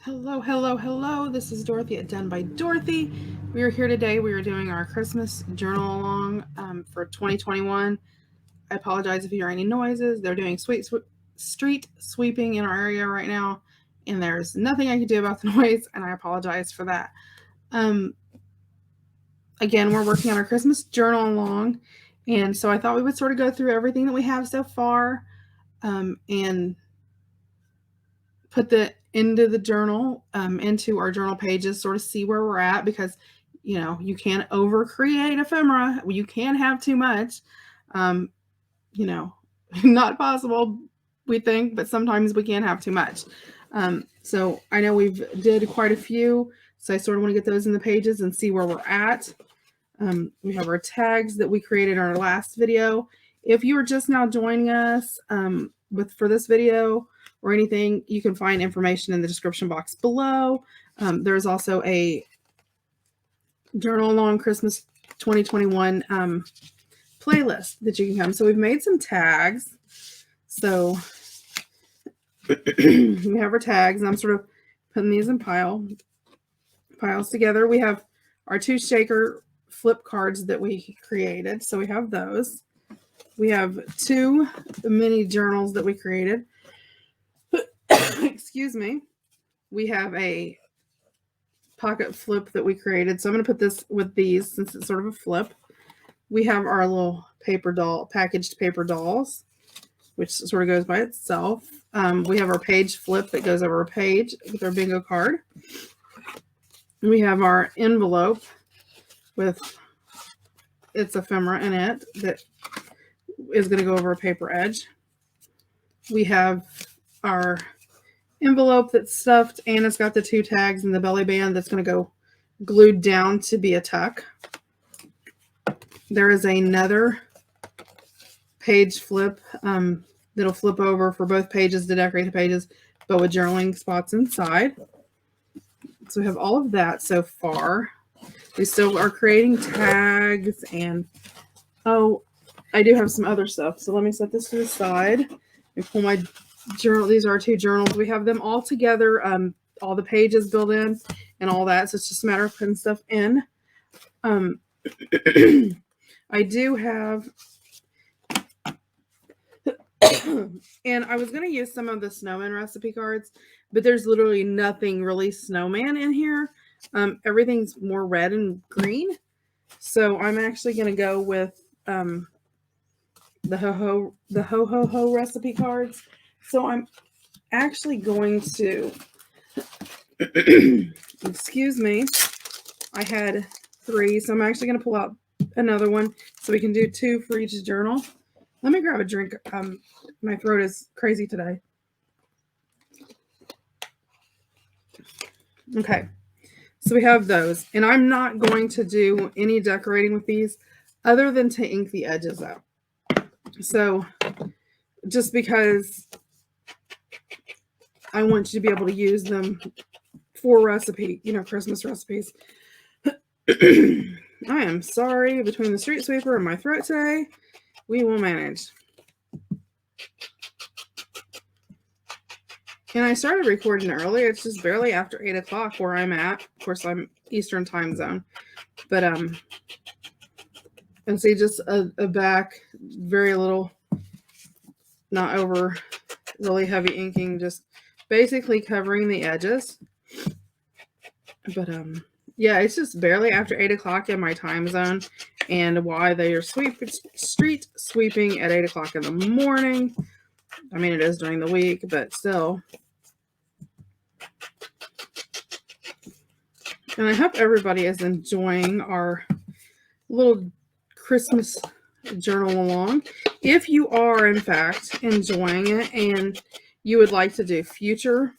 Hello, hello, hello. This is Dorothy at Done by Dorothy. We are here today. We are doing our Christmas journal along for 2021. I apologize if you hear any noises. They're doing street sweeping in our area right now, and there's nothing I can do about the noise, and I apologize for that. Um, again, we're working on our Christmas journal along, and so I thought we would sort of go through everything that we have so far and put the into the journal, into our journal pages, sort of see where we're at because you can't over create ephemera. You can't have too much. Um, you know, not possible, we think, but sometimes we can't have too much. So I know we've did quite a few, so I sort of want to get those in the pages and see where we're at. We have our tags that we created in our last video. If you are just now joining us for this video or anything, you can find information in the description box below. There's also a Journal Along Christmas 2021 playlist that you can come. So we've made some tags. So we have our tags, and I'm sort of putting these in piles together. We have our 2 shaker flip cards that we created. So we have those. We have 2 mini journals that we created. Excuse me. We have a pocket flip that we created. So I'm going to put this with these since it's sort of a flip. We have our little packaged paper dolls, which sort of goes by itself. We have our page flip that goes over a page with our bingo card. We have our envelope with its ephemera in it that is going to go over a paper edge. We have our envelope that's stuffed, and it's got the 2 tags and the belly band that's going to go glued down to be a tuck. There is another page flip that'll flip over for both pages to decorate the pages, but with journaling spots inside. So we have all of that so far. We still are creating tags, and I do have some other stuff. So let me set this to the side and pull my journal. These are our 2 journals. We have them all together, all the pages built in and all that. So it's just a matter of putting stuff in. I do have, and I was going to use some of the snowman recipe cards, but there's literally nothing really snowman in here. Everything's more red and green. So I'm actually going to go with the ho recipe cards. So I'm actually going to excuse me. I had 3, so I'm actually going to pull out another one so we can do 2 for each journal. Let me grab a drink. My throat is crazy today. Okay, so we have those, and I'm not going to do any decorating with these other than to ink the edges out. So just because I want you to be able to use them for Christmas recipes. I am sorry, between the street sweeper and my throat today, we will manage. And I started recording early. It's just barely after 8 o'clock where I'm at. Of course, I'm Eastern time zone. But, and see, just a back, very little, not over really heavy inking, just basically covering the edges. But, yeah, it's just barely after 8 o'clock in my time zone. And why they are street sweeping at 8 o'clock in the morning. I mean, it is during the week, but still. And I hope everybody is enjoying our little Christmas journal along. If you are, in fact, enjoying it and you would like to do future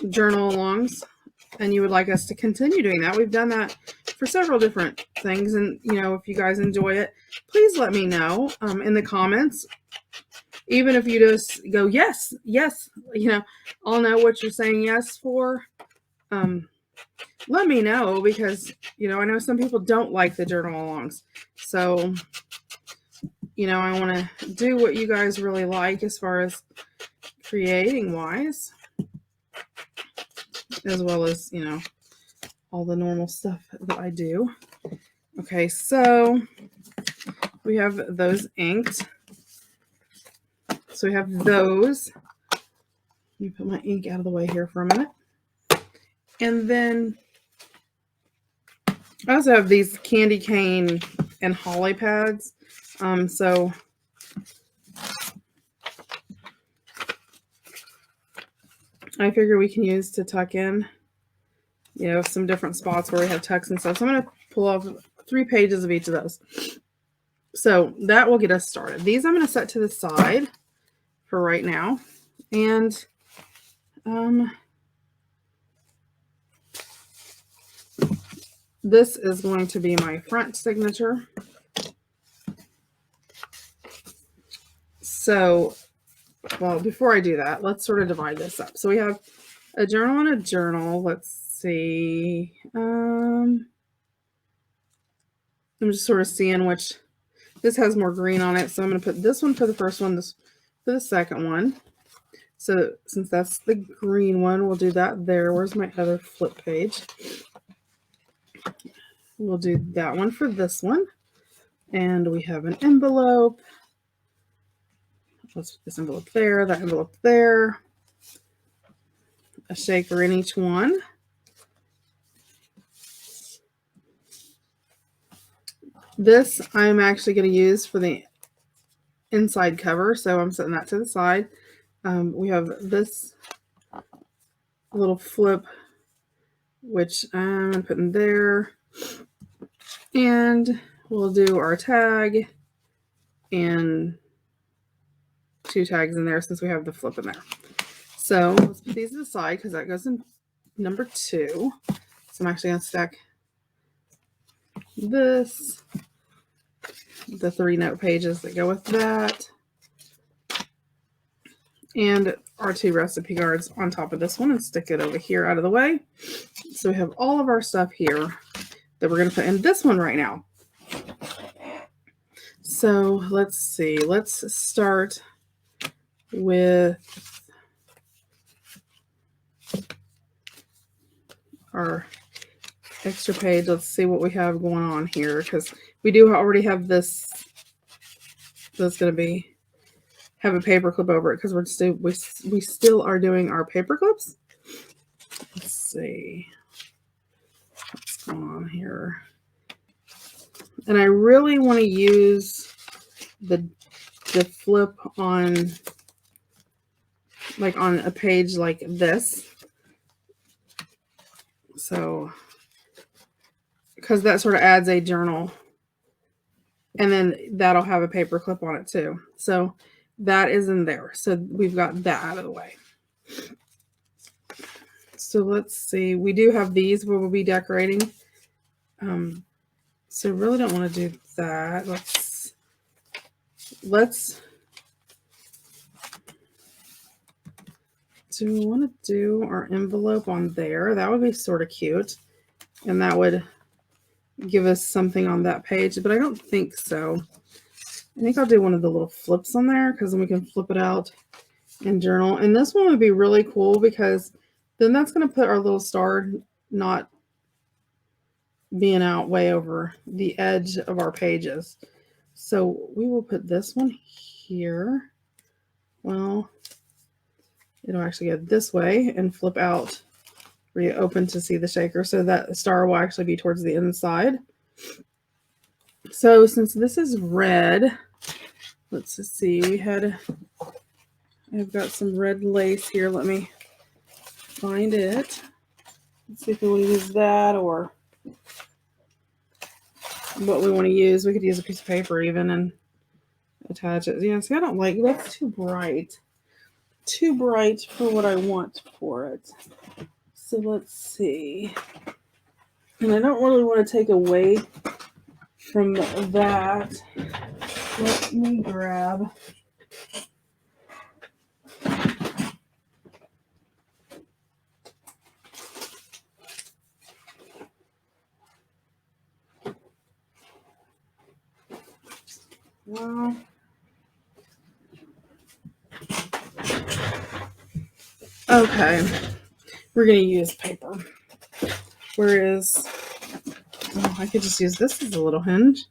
journal alongs and you would like us to continue doing that, we've done that for several different things. And, if you guys enjoy it, please let me know in the comments. Even if you just go, yes, I'll know what you're saying yes for. Let me know because, I know some people don't like the journal alongs. So, I want to do what you guys really like as far as creating wise. as well as, you know, all the normal stuff that I do. Okay, so we have those inked. So we have those. Let me put my ink out of the way here for a minute. And then I also have these candy cane and holly pads. So I figure we can use to tuck in, you know, some different spots where we have tucks and stuff. So I'm going to pull off 3 pages of each of those. So that will get us started. These I'm going to set to the side for right now. And this is going to be my front signature. So, well, before I do that, let's sort of divide this up. So we have a journal and a journal. Let's see. I'm just sort of seeing which, this has more green on it. So I'm going to put this one for the first one, this for the second one. So since that's the green one, we'll do that there. Where's my other flip page? We'll do that one for this one. And we have an envelope. Let's put this envelope there, that envelope there. A shaker in each one. This I'm actually going to use for the inside cover, so I'm setting that to the side. We have this little flip, which I'm going to put in there. And we'll do our tag and 2 tags in there since we have the flip in there. So let's put these to the side because that goes in number 2. So I'm actually going to stack this, the 3 note pages that go with that, and our 2 recipe cards on top of this one, and stick it over here out of the way. So we have all of our stuff here that we're going to put in this one right now. So let's see. Let's start with our extra page. Let's see what we have going on here, because we do already have this that's going to have a paper clip over it, because we still are doing our paper clips. Let's see what's going on here. And I really want to use the flip on, like, on a page like this. So, because that sort of adds a journal, and then that'll have a paper clip on it too. So that is in there. So we've got that out of the way. So let's see. We do have these where we'll be decorating. So really don't want to do that. Let's do we want to do our envelope on there? That would be sort of cute. And that would give us something on that page, but I don't think so. I think I'll do one of the little flips on there, because then we can flip it out and journal. And this one would be really cool, because then that's going to put our little star not being out way over the edge of our pages. So we will put this one here. Well, it'll actually go this way and flip out where you open to see the shaker, so that the star will actually be towards the inside. So since this is red, let's just see, I've got some red lace here. Let me find it. Let's see if we want to use that or what we want to use. We could use a piece of paper even and attach it. Yeah, see, I don't like, that's too bright. Too bright for what I want for it. So let's see. And I don't really want to take away from that. Let me grab. Well, okay. we're going to use paper. Whereas, I could just use this as a little hinge.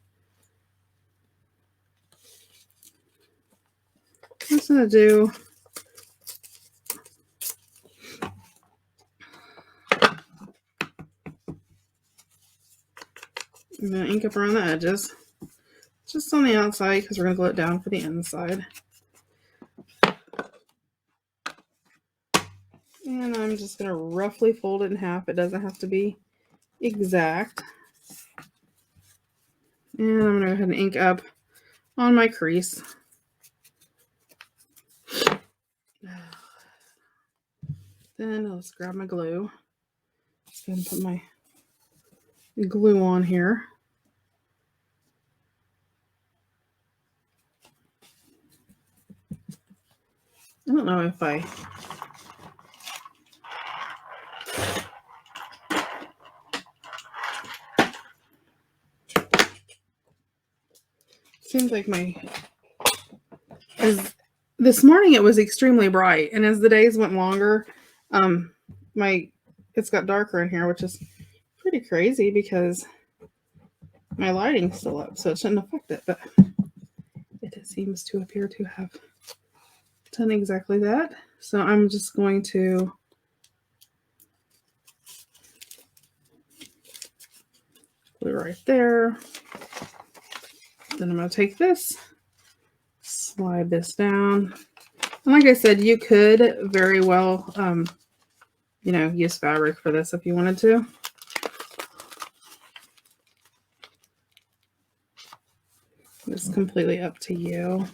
I'm just going to do I'm going to ink up around the edges, just on the outside because we're going to glue it down for the inside. And I'm just going to roughly fold it in half. It doesn't have to be exact. And I'm going to go ahead and ink up on my crease. Then let's grab my glue. Just go ahead and put my glue on here. I don't know if I seems like this morning it was extremely bright, and as the days went longer, it's got darker in here, which is pretty crazy because my lighting's still up, so it shouldn't affect it, but it seems to appear to have done exactly that. So I'm just going to glue right there. Then I'm going to take this, slide this down. And like I said, you could very well, use fabric for this if you wanted to. It's completely up to you.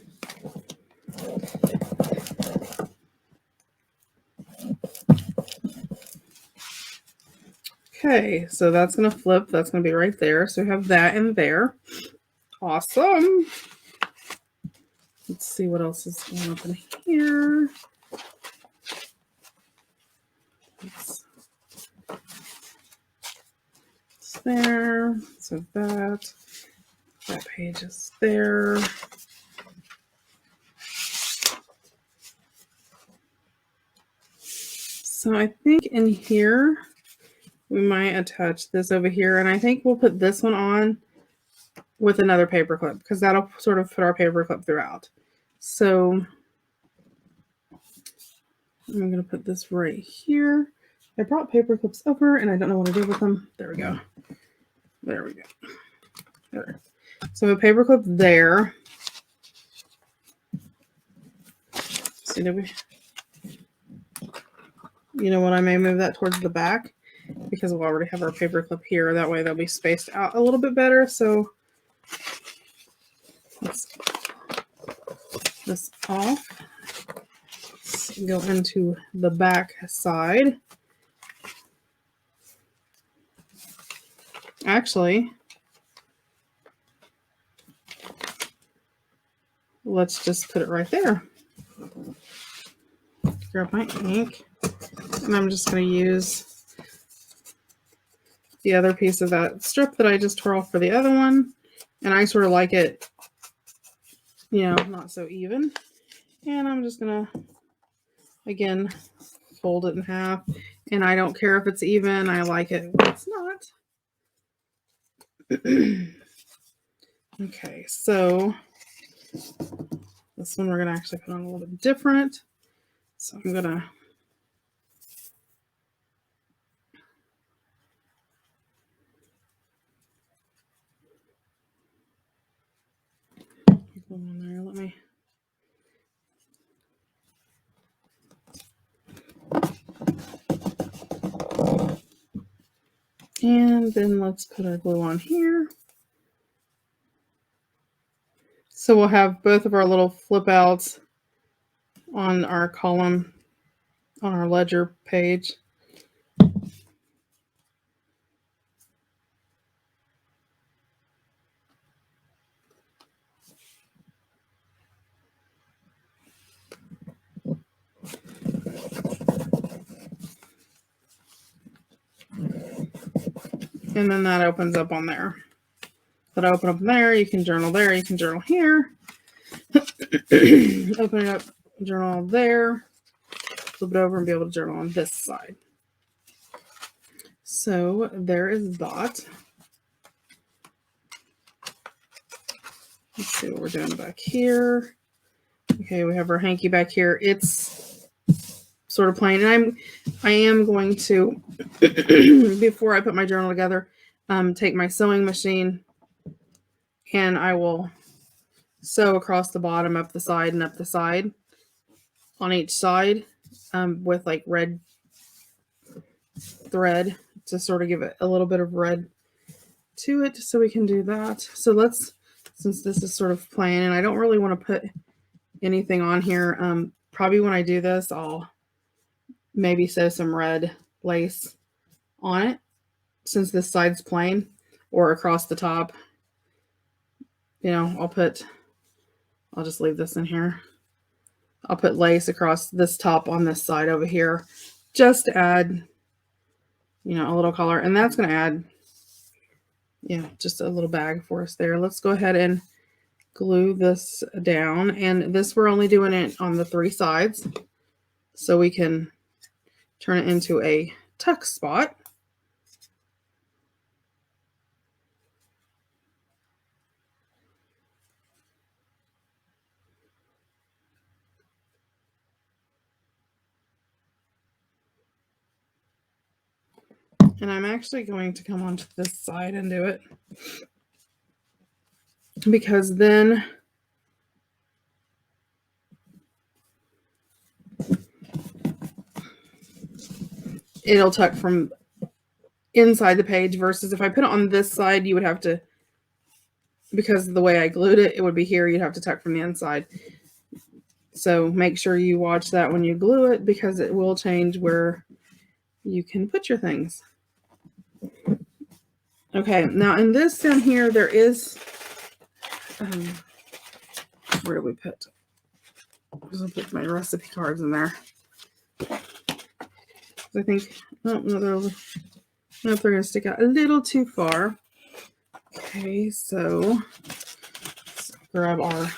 Okay, so that's going to flip. That's going to be right there. So we have that in there. Awesome. Let's see what else is going up in here. It's there. So that page is there. So I think in here, we might attach this over here, and I think we'll put this one on with another paper clip because that'll sort of put our paper clip throughout. So I'm going to put this right here. I brought paper clips over and I don't know what to do with them. There we go. There we go. There. So a paper clip there. See, did we? You know what? I may move that towards the back because we'll already have our paper clip here. That way they'll be spaced out a little bit better. So let's take this off. Let's go into the back side. Actually, let's just put it right there. Grab my ink, and I'm just going to use the other piece of that strip that I just tore off for the other one. And I sort of like it, not so even. And I'm just going to, again, fold it in half. And I don't care if it's even. I like it when it's not. Okay, so this one we're going to actually put on a little bit different. So I'm going to put one there. Let me and then let's put our glue on here. So we'll have both of our little flip outs on our column, on our ledger page. And then that opens up on there. That'll open up there. You can journal there. You can journal here. Open it up, journal there. Flip it over and be able to journal on this side. So there is that. Let's see what we're doing back here. Okay, we have our hanky back here. It's sort of plain, and I am going to before I put my journal together, take my sewing machine, and I will sew across the bottom, up the side, and up the side on each side with like red thread to sort of give it a little bit of red to it, so we can do that. So let's, since this is sort of plain and I don't really want to put anything on here, probably when I do this I'll maybe sew some red lace on it since this side's plain, or across the top. You know, I'll just leave this in here. I'll put lace across this top on this side over here just to add, you know, a little color, and that's going to add, yeah, just a little bag for us there. Let's go ahead and glue this down, and this we're only doing it on the 3 sides so we can turn it into a tuck spot. And I'm actually going to come onto this side and do it, because then it'll tuck from inside the page, versus if I put it on this side, you would have to, because of the way I glued it, it would be here, you'd have to tuck from the inside. So make sure you watch that when you glue it, because it will change where you can put your things. Okay, now in this down here, there is, where do we put? I'm just gonna put my recipe cards in there. I think, oh, no, they're gonna stick out a little too far. Okay, so let's grab our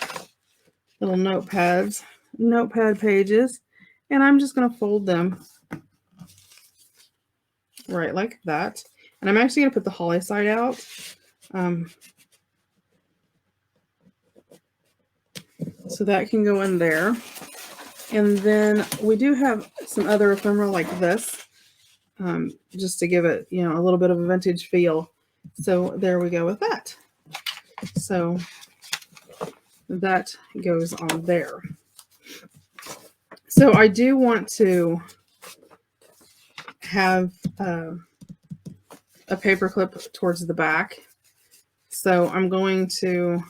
little notepad pages, and I'm just gonna fold them right like that. And I'm actually gonna put the holly side out. So that can go in there. And then we do have some other ephemera like this, just to give it, you know, a little bit of a vintage feel. So there we go with that. So that goes on there. So I do want to have a paper clip towards the back. So I'm going to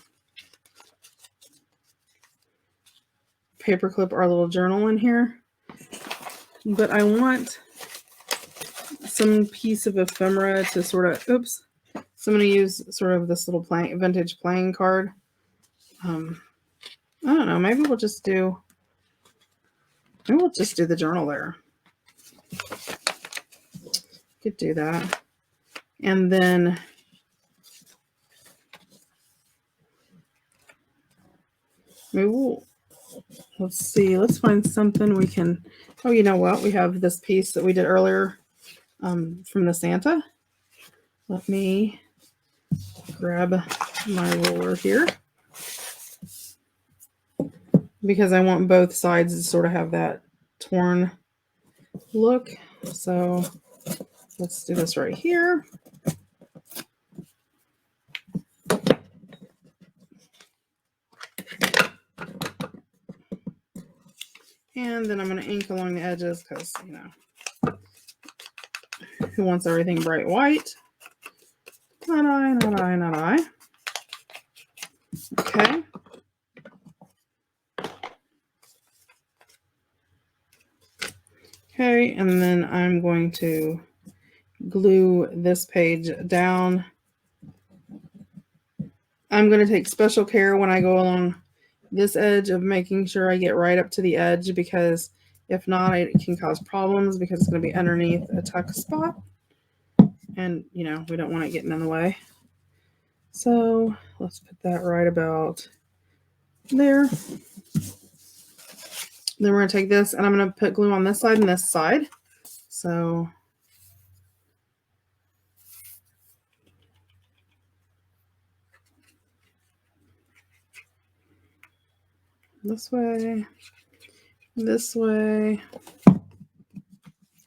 paper clip our little journal in here, but I want some piece of ephemera to sort of, oops, so I'm going to use sort of this little vintage playing card. I don't know, maybe we'll just do the journal there. Could do that. And then maybe let's see, let's find something we can, oh, you know what? We have this piece that we did earlier from the Santa. Let me grab my ruler here, because I want both sides to sort of have that torn look. So let's do this right here. And then I'm going to ink along the edges, because, you know, who wants everything bright white? Not I, not I, not I. Okay. Okay, and then I'm going to glue this page down. I'm going to take special care when I go along this edge of making sure I get right up to the edge, because if not, it can cause problems, because it's going to be underneath a tuck spot, and, you know, we don't want it getting in the way. So let's put that right about there. Then we're going to take this, and I'm going to put glue on this side and this side. So this way, this way.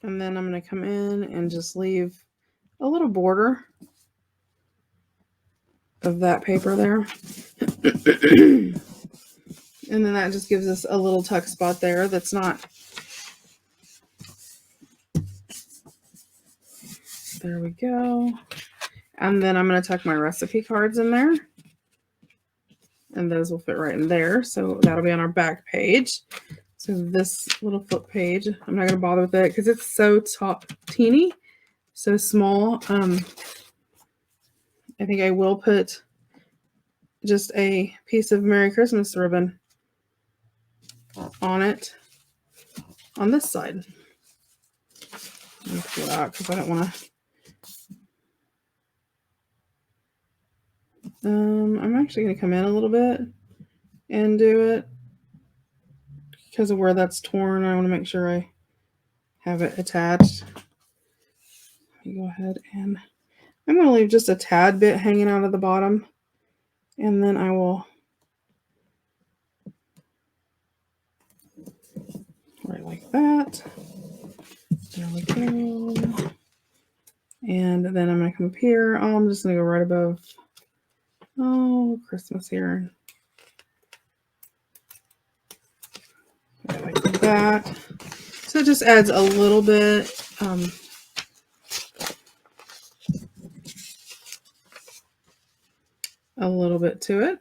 And then I'm going to come in and just leave a little border of that paper there. And then that just gives us a little tuck spot there that's not. There we go. And then I'm going to tuck my recipe cards in there. And those will fit right in there. So that'll be on our back page. So this little flip page, I'm not going to bother with it because it's so teeny, so small. I think I will put just a piece of Merry Christmas ribbon on it on this side. Let me pull it out because I don't want to. I'm actually going to come in a little bit and do it because of where that's torn. I want to make sure I have it attached. Let me go ahead and I'm going to leave just a tad bit hanging out of the bottom, and then I will right like that. There we go. And then I'm going to come up here. Oh, I'm just going to go right above. Oh, Christmas here. Like that. So it just adds a little bit. A little bit to it.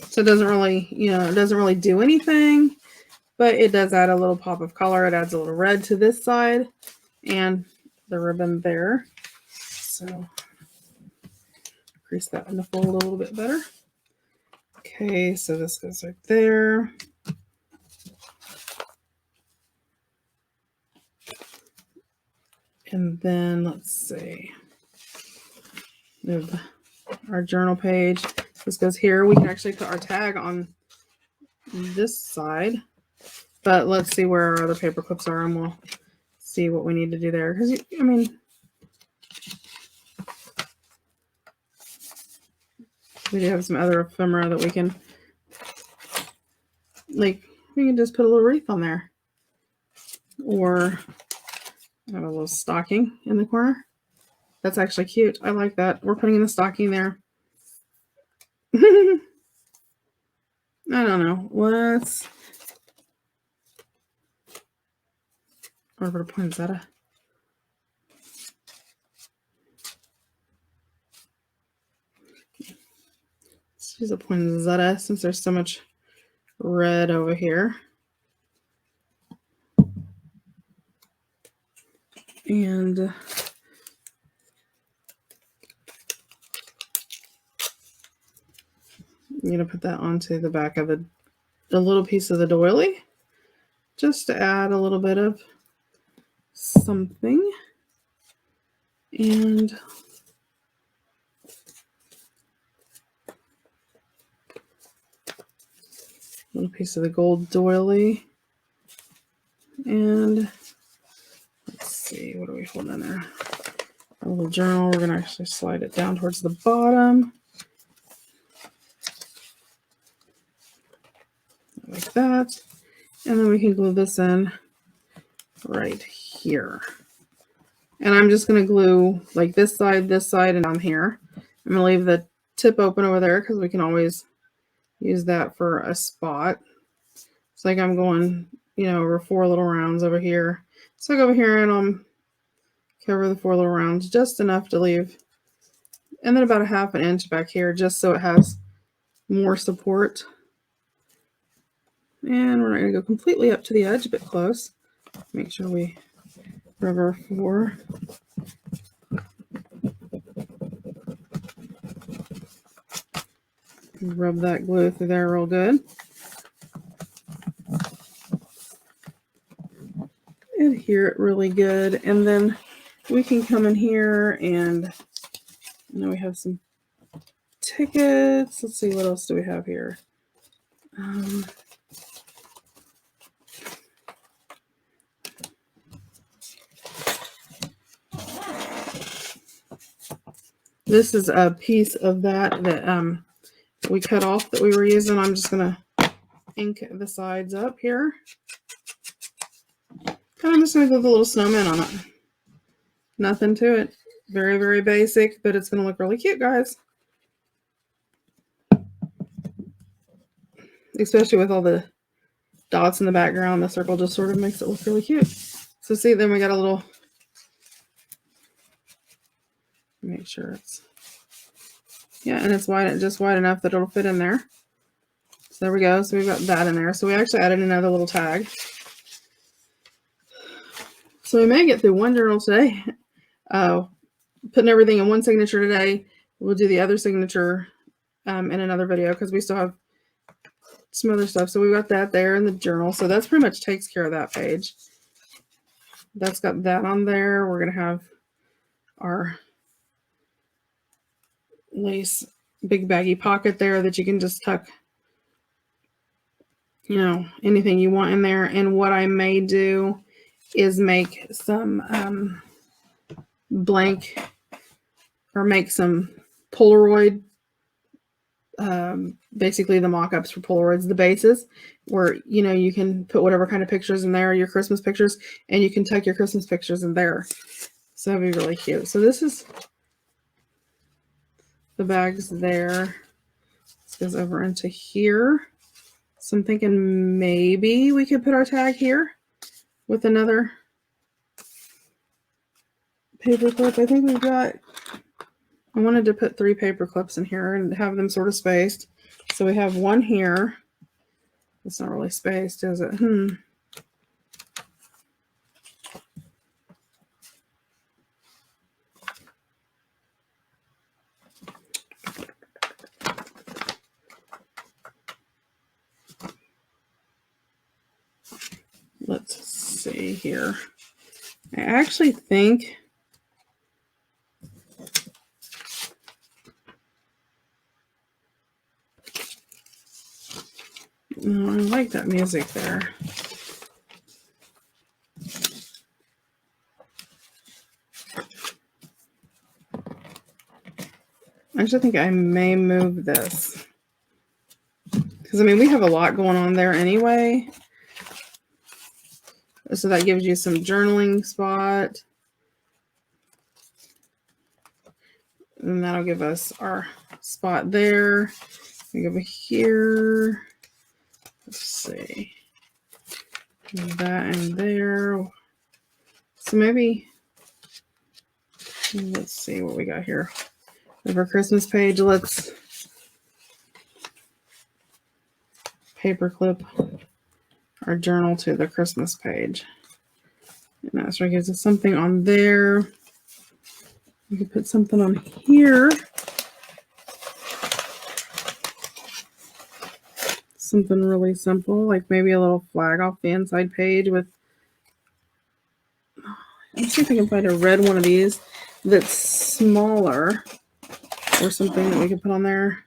So it doesn't really, it doesn't really do anything, but it does add a little pop of color. It adds a little red to this side and the ribbon there. So crease that in the fold a little bit better. Okay, so this goes right there. And then let's see. Move our journal page. This goes here. We can actually put our tag on this side. But let's see where our other paper clips are and we'll see what we need to do there. Because, I mean, we do have some other ephemera that we can, like, we can just put a little wreath on there. Or have a little stocking in the corner. That's actually cute. I like that. We're putting in the stocking there. I don't know. Let's... Or put a poinsettia. Let's use a poinsettia since there's so much red over here. And I'm going to put that onto the back of a little piece of the doily just to add a little bit of something. And a little piece of the gold doily. And let's see, what are we holding in there? A little journal. We're going to actually slide it down towards the bottom. Like that. And then we can glue this in right here. And I'm just going to glue like this side, and down here. I'm going to leave the tip open over there because we can always use that for a spot. It's like I'm going, over 4 little rounds over here. So I go over here and I'll cover the 4 little rounds, just enough to leave. And then about a 1/2 inch back here, just so it has more support. And we're not going to go completely up to the edge, but close. Make sure we rub our 4. Rub that glue through there real good. Adhere it really good. And then we can come in here and we have some tickets. Let's see, what else do we have here? This is a piece of that we cut off that we were using. I'm just going to ink the sides up here. And I'm just going to put the little snowman on it. Nothing to it. Very, very basic, but it's going to look really cute, guys. Especially with all the dots in the background, the circle just sort of makes it look really cute. So see, then we got a little, make sure it's, yeah, and it's wide, just wide enough that it'll fit in there. So there we go. So we've got that in there. So we actually added another little tag. So we may get through one journal today. Putting everything in one signature today. We'll do the other signature in another video because we still have some other stuff. So we got that there in the journal. So that's pretty much takes care of that page. That's got that on there. We're going to have our lace big baggy pocket there that you can just tuck, you know, anything you want in there. And what I may do is make some blank or make some Polaroid, basically the mock-ups for Polaroids, the bases, where, you know, you can put whatever kind of pictures in there, your Christmas pictures, and you can tuck your Christmas pictures in there. So that'd be really cute. So this is the bags there. This goes over into here. So I'm thinking maybe we could put our tag here with another paper clip. I think we've got, I wanted to put 3 paper clips in here and have them sort of spaced. So we have one here. It's not really spaced, is it? Let's see here. I actually think I like that music there. I actually think I may move this. Because, I mean, we have a lot going on there anyway. So that gives you some journaling spot. And that'll give us our spot there. We go over here. Let's see. That and there. So maybe, let's see what we got here. We have our Christmas page. Let's paper clip our journal to the Christmas page. And that's what gives us something on there. We can put something on here. Something really simple, like maybe a little flag off the inside page with, let's see if I can find a red one of these that's smaller or something that we can put on there.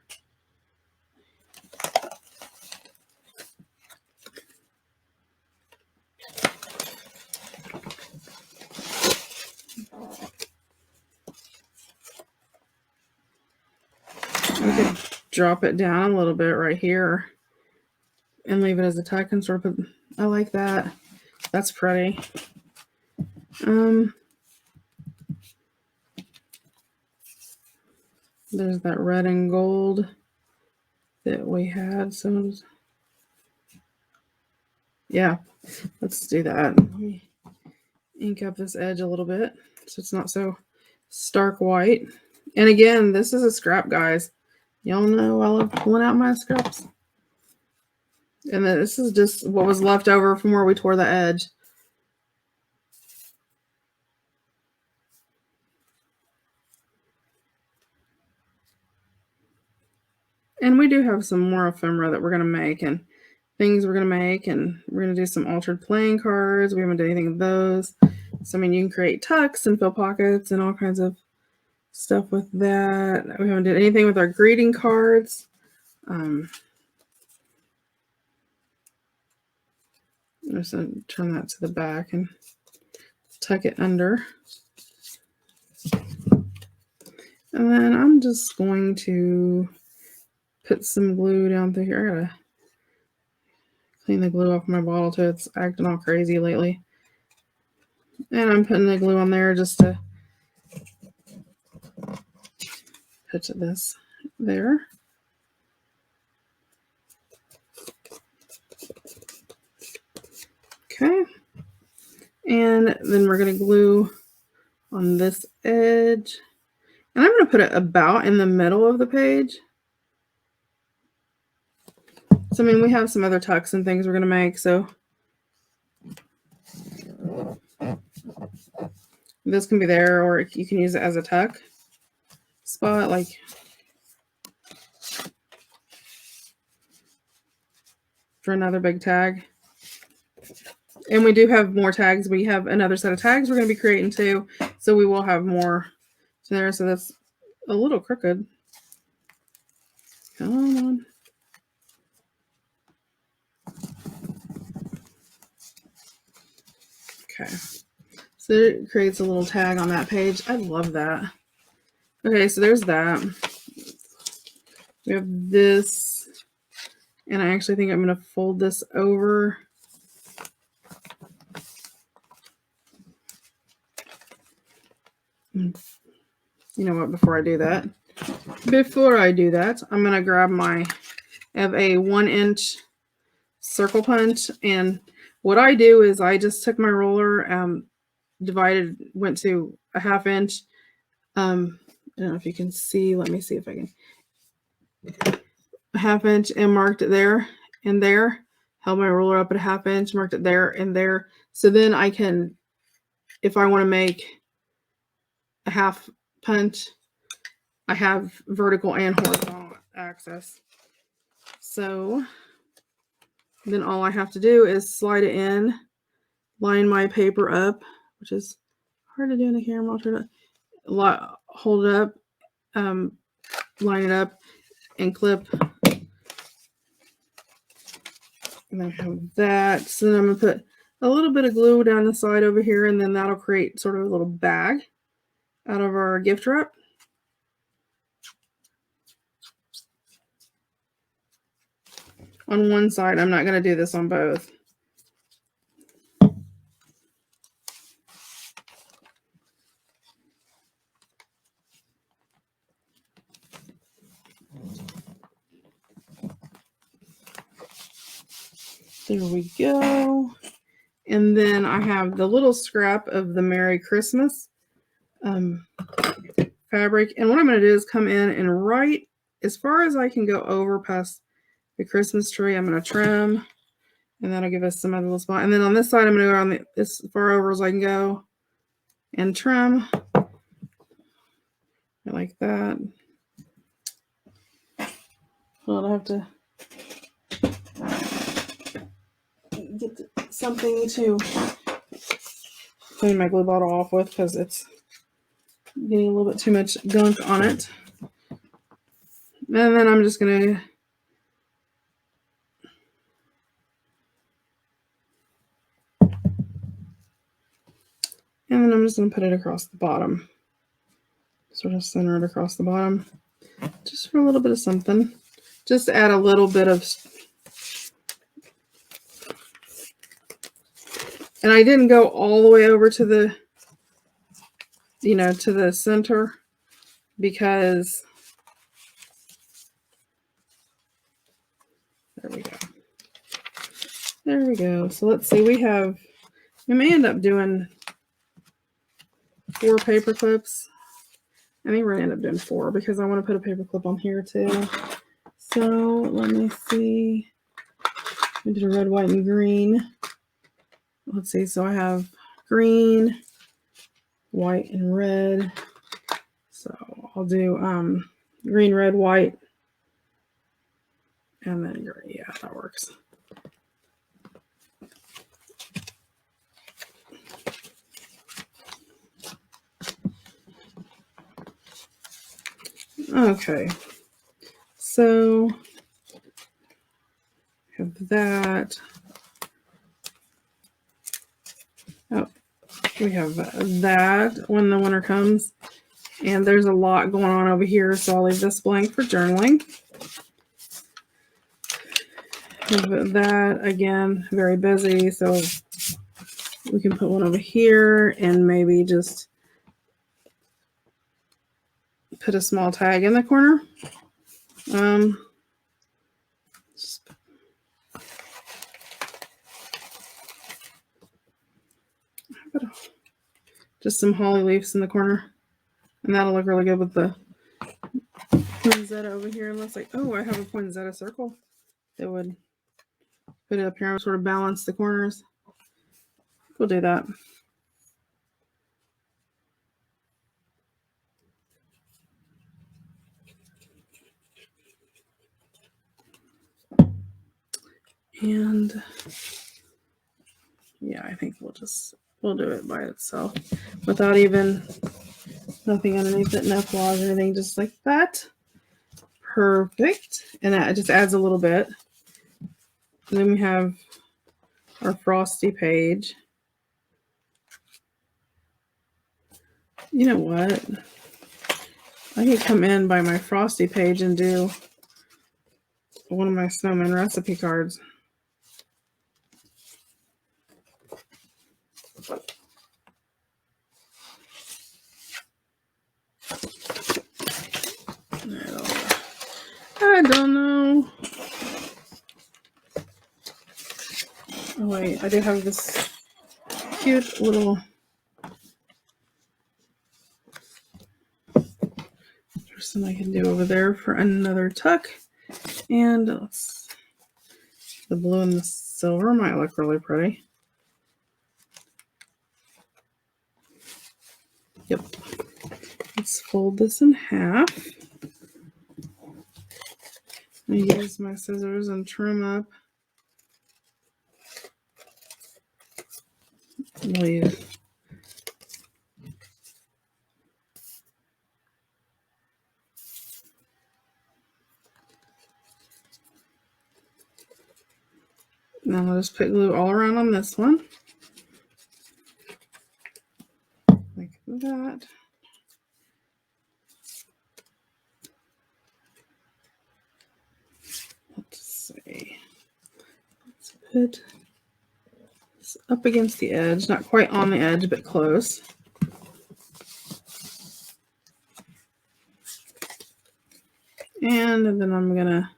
We could drop it down a little bit right here and leave it as a tuck and sort of put, I like that. That's pretty. There's that red and gold that we had. So yeah, let's do that. Let me ink up this edge a little bit so it's not so stark white. And again, this is a scrap, guys. Y'all know I love pulling out my scraps. And then this is just what was left over from where we tore the edge. And we do have some more ephemera that we're going to make and things we're going to make. And we're going to do some altered playing cards. We haven't done anything with those. So, I mean, you can create tucks and fill pockets and all kinds of stuff with that. We haven't done anything with our greeting cards. I'm just going to turn that to the back and tuck it under. And then I'm just going to put some glue down through here. I gotta clean the glue off my bottle too. It's acting all crazy lately. And I'm putting the glue on there just to put this there. Okay. And then we're going to glue on this edge. And I'm going to put it about in the middle of the page. So, I mean, we have some other tucks and things we're going to make. So, this can be there, or you can use it as a tuck spot, like for another big tag. And we do have more tags. We have another set of tags we're going to be creating too. So we will have more to there. So that's a little crooked. Come on. Okay. So it creates a little tag on that page. I love that. Okay, so there's that. We have this. And I actually think I'm going to fold this over. You know what, before I do that, I'm going to grab I have a 1-inch circle punch. And what I do is I just took my roller, went to a 1/2 inch. I don't know if you can see. Let me see if I can. A 1/2 inch and marked it there and there. Held my roller up at a 1/2 inch, marked it there and there. So then I can, if I want to make a half punch, I have vertical and horizontal access. So then all I have to do is slide it in, line my paper up, which is hard to do in the camera. I'll try to hold it up, line it up, and clip. And I have that. So then I'm going to put a little bit of glue down the side over here, and then that'll create sort of a little bag out of our gift wrap. On one side, I'm not going to do this on both. There we go. And then I have the little scrap of the Merry Christmas fabric. And what I'm going to do is come in and right as far as I can go over past the Christmas tree. I'm going to trim, and that'll give us some other little spot. And then on this side, I'm going to go on as far over as I can go and trim like that. Well, I have to get something to clean my glue bottle off with because it's getting a little bit too much gunk on it. And then I'm just going to put it across the bottom. Sort of center it across the bottom. Just for a little bit of something. Just to add a little bit of... And I didn't go all the way over to the, to the center because... There we go. There we go. So let's see. We may end up doing 4 paper clips. I think we're going to end up doing 4 because I want to put a paper clip on here too. So let me see. We did a red, white, and green. Let's see. So I have green, white, and red. So I'll do green, red, white, and then green. Yeah, that works. Okay, so have that. Oh, we have that when the winter comes. And there's a lot going on over here, so I'll leave this blank for journaling. That again, very busy, so we can put one over here and maybe just put a small tag in the corner. Just some holly leaves in the corner, and that'll look really good with the poinsettia over here. Unless like, oh, I have a poinsettia circle that would put it up here and sort of balance the corners. We'll do that. And yeah, I think we'll do it by itself without even nothing underneath it, no flaws or anything, just like that. Perfect. And that just adds a little bit. And then we have our frosty page. You know what? I could come in by my frosty page and do one of my snowman recipe cards. I don't know. Oh wait, I do have this cute little person I can do over there for another tuck. And the blue and the silver might look really pretty. Yep. Let's fold this in half. I use my scissors and trim up. Leave. Now I'll just put glue all around on this one. Like that. Let's see. Let's put this up against the edge. Not quite on the edge, but close. And then I'm going to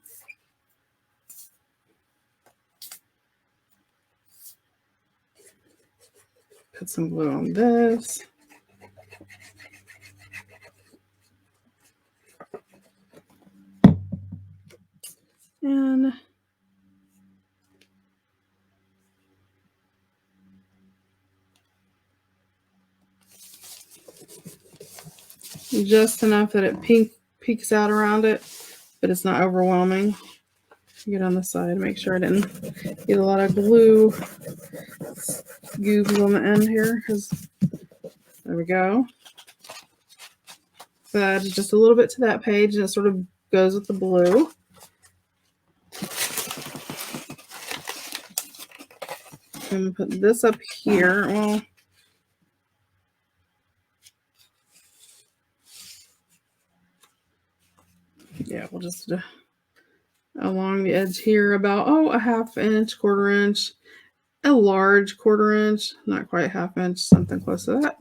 put some glue on this. And just enough that it peeks out around it, but it's not overwhelming. Get on the side, make sure I didn't get a lot of glue goobs on the end here, because there we go. So add just a little bit to that page, and it sort of goes with the blue. And put this up here. Well, yeah, we'll just along the edge here about, a ½ inch, ¼ inch, a large ¼ inch, not quite ½ inch, something close to that.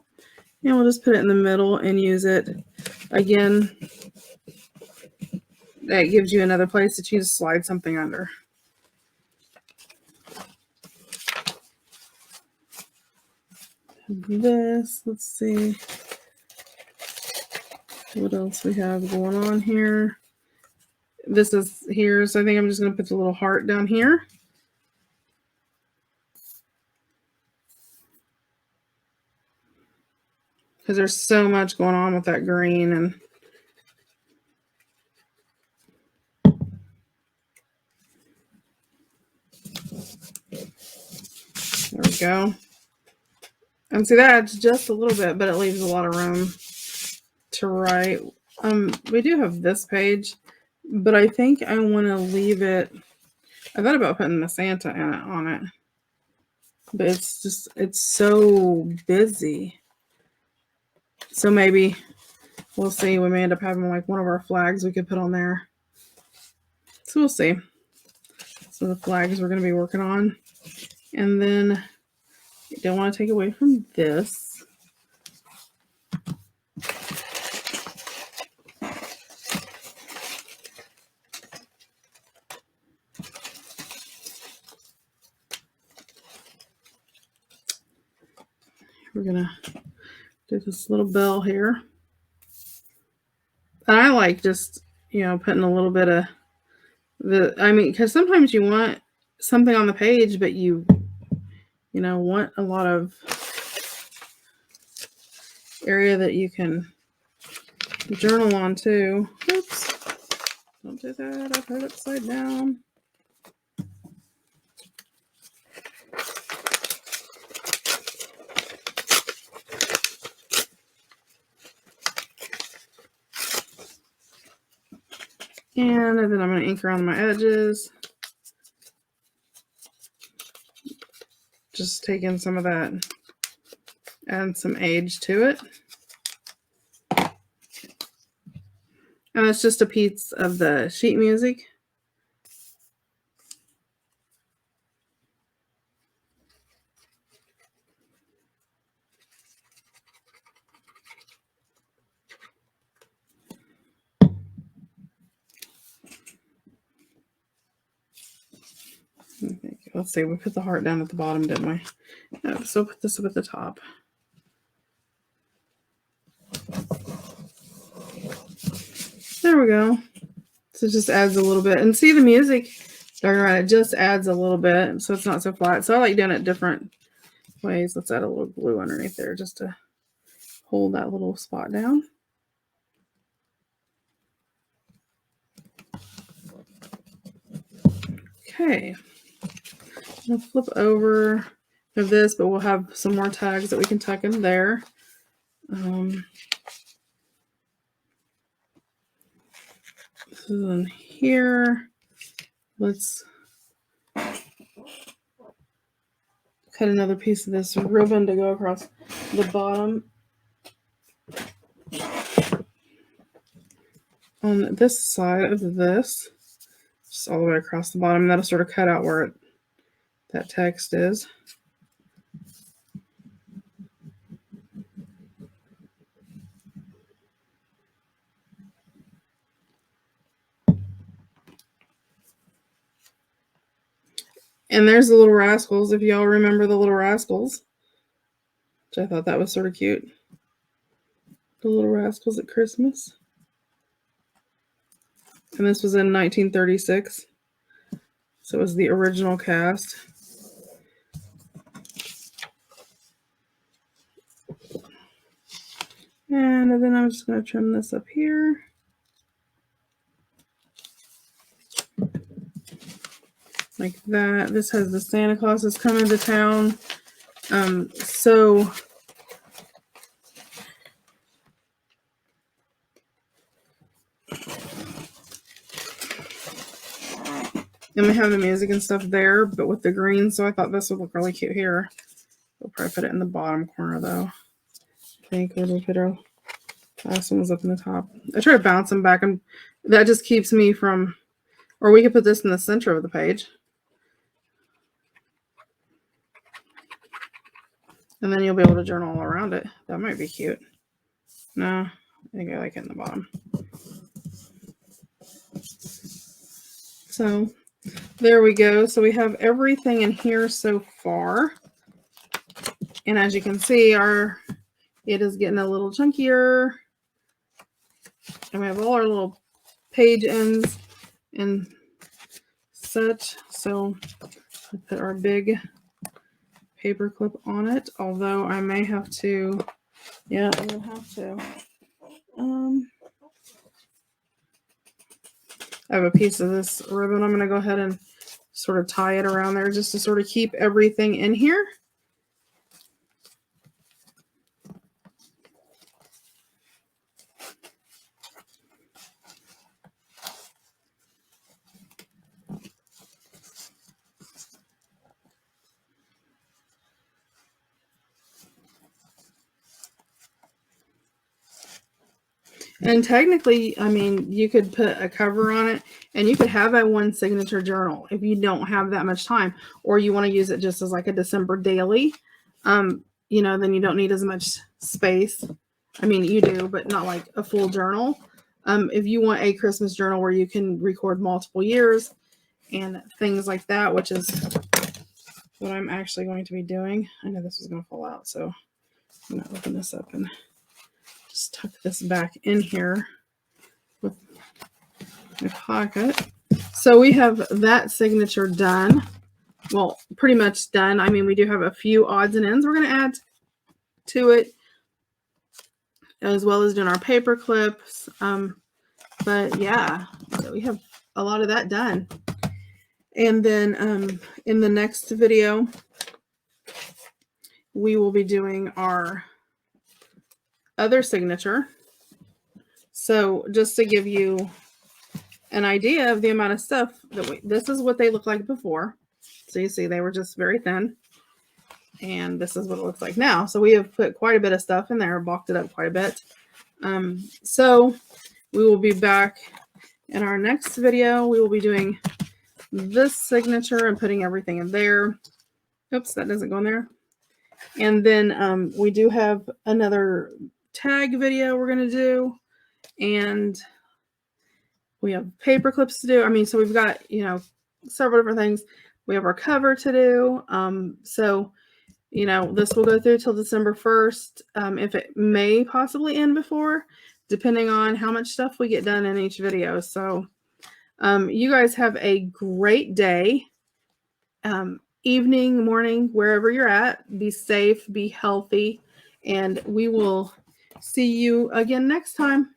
And we'll just put it in the middle and use it. Again, that gives you another place that you just slide something under. This, let's see what else we have going on here. This is here, so I think I'm just going to put the little heart down here. Because there's so much going on with that green. And there we go. And see, that's just a little bit, but it leaves a lot of room to write. We do have this page, but I think I want to leave it. I thought about putting the Santa on it, but it's so busy. So maybe we'll see. We may end up having like one of our flags we could put on there. So we'll see. So the flags we're going to be working on. And then I don't want to take away from this. We're going to do this little bell here. And I like just, putting a little bit of because sometimes you want something on the page, but you want a lot of area that you can journal on too. Oops. Don't do that. I put it upside down. And then I'm going to ink around my edges. Just taking some of that, add some age to it. And it's just a piece of the sheet music. Let's see, we put the heart down at the bottom, didn't we? No, so put this up at the top. There we go. So it just adds a little bit. And see the music, it just adds a little bit, so it's not so flat. So I like doing it different ways. Let's add a little glue underneath there just to hold that little spot down. Okay. I'll flip over of this, but we'll have some more tags that we can tuck in there. So then here, let's cut another piece of this ribbon to go across the bottom. On this side of this, just all the way across the bottom, that'll sort of cut out where that text is. And there's the Little Rascals, if y'all remember the Little Rascals, which I thought that was sort of cute. The Little Rascals at Christmas. And this was in 1936. So it was the original cast. And then I'm just going to trim this up here. Like that. This has the Santa Claus is coming to town. And we have the music and stuff there, but with the green, so I thought this would look really cute here. We'll probably put it in the bottom corner though. I think we'll put our last one was up in the top. I try to bounce them back, and that just keeps me from, or we could put this in the center of the page. And then you'll be able to journal all around it. That might be cute. No, I think I like it in the bottom. So there we go. So we have everything in here so far. And as you can see, it is getting a little chunkier. And we have all our little page ends and such. So we put our big paper clip on it, although I may have to, I will have to. I have a piece of this ribbon. I'm going to go ahead and sort of tie it around there just to sort of keep everything in here. And technically, I mean, you could put a cover on it and you could have a one signature journal if you don't have that much time, or you want to use it just as like a December daily. You know, then you don't need as much space. I mean, you do, but not like a full journal. If you want a Christmas journal where you can record multiple years and things like that, which is what I'm actually going to be doing. I know this was going to fall out, so I'm going to open this up and just tuck this back in here with my pocket. So we have that signature done. Well, pretty much done. I mean, we do have a few odds and ends we're going to add to it, as well as doing our paper clips. But yeah, so we have a lot of that done. And then in the next video, we will be doing our other signature. So just to give you an idea of the amount of stuff that this is what they look like before. So you see they were just very thin. And this is what it looks like now. So we have put quite a bit of stuff in there, bulked it up quite a bit. So we will be back in our next video. We will be doing this signature and putting everything in there. Oops, that doesn't go in there. And then we do have another tag video we're going to do. And we have paper clips to do. I mean, so we've got, you know, several different things. We have our cover to do. So, you know, this will go through till December 1st. If it may possibly end before, depending on how much stuff we get done in each video. So you guys have a great day, evening, morning, wherever you're at. Be safe, be healthy, and we will see you again next time.